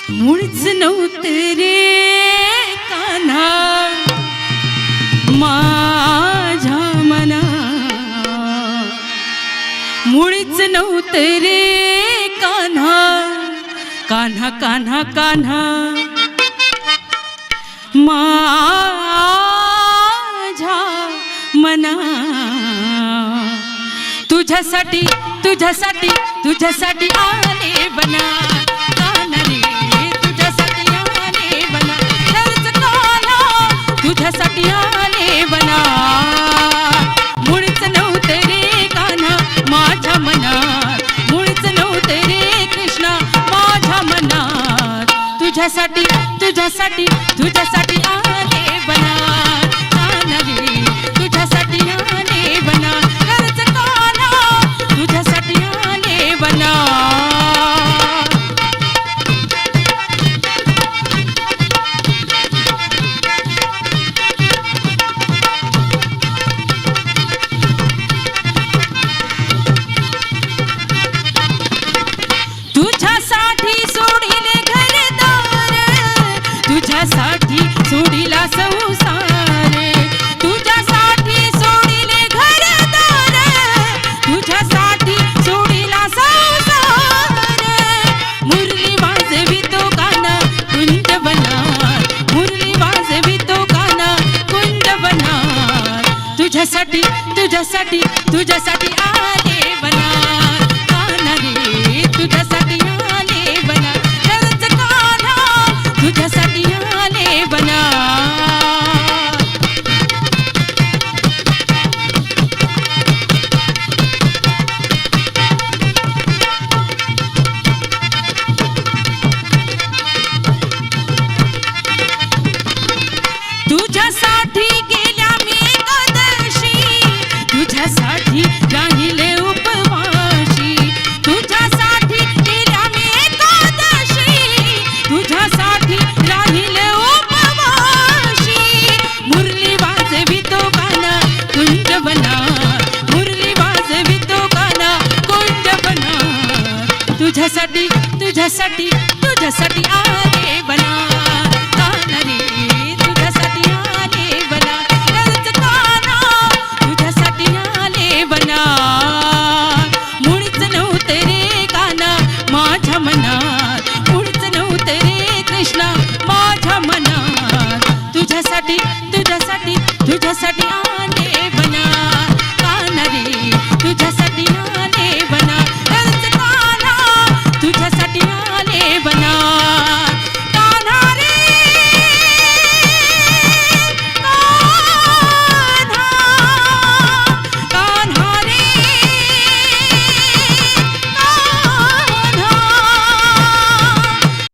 मुळीच नव्हतं रे कान्हा माझ्या मना, मुळीच नव्हतं रे कान्हा, कान्हा कान्हा कान्हा माझ्या मना. तुझ्यासाठी तुझ्यासाठी तुझ्यासाठी आले बना कान्हा रे, तुझ्यासाठी आले बना खरंच कान्हा, तुझ्यासाठी आले बना. मुळीच नव्हतं रे कान्हा माझ्या मनात, मुळीच नव्हतं रे कृष्णा माझ्या मनात. तुझ्यासाठी तुझ्यासाठी तुझ्यासाठी आले बना कान्हा रे, तुझ्यासाठी आले बना खरंच कान्हा, तुझ्यासाठी आले बना. तुझ्यासाठी सोडिले घरदार, तुझ्यासाठी सोडिला संसार, तुझ्यासाठी सोडिले घरदार, तुझ्यासाठी सोडिला संसार. मुरली वाजवितो कान्हा कुंज वनात, मुरली वाजवितो कान्हा कुंज वनात. तुझ्यासाठी तुझ्यासाठी तुझ्यासाठी आले बना कान्हा रे, तुझ्यासाठी आले बना खरंच कान्हा, तुझ्यासाठी आले बना. तुझ्यासाठी गेल्या मी एकादशी, तुझ्यासाठी राहिले उपवाशी, तुझ्यासाठी गेल्या मी एकादशी, तुझ्यासाठी राहिले उपवाशी. मुरली वाजवितो कान्हा कुंज वनात, मुरली वाजवितो कान्हा कुंज वनात. तुझ्यासाठी तुझ्यासाठी तुझ्यासाठी आले बना कान्हा रे,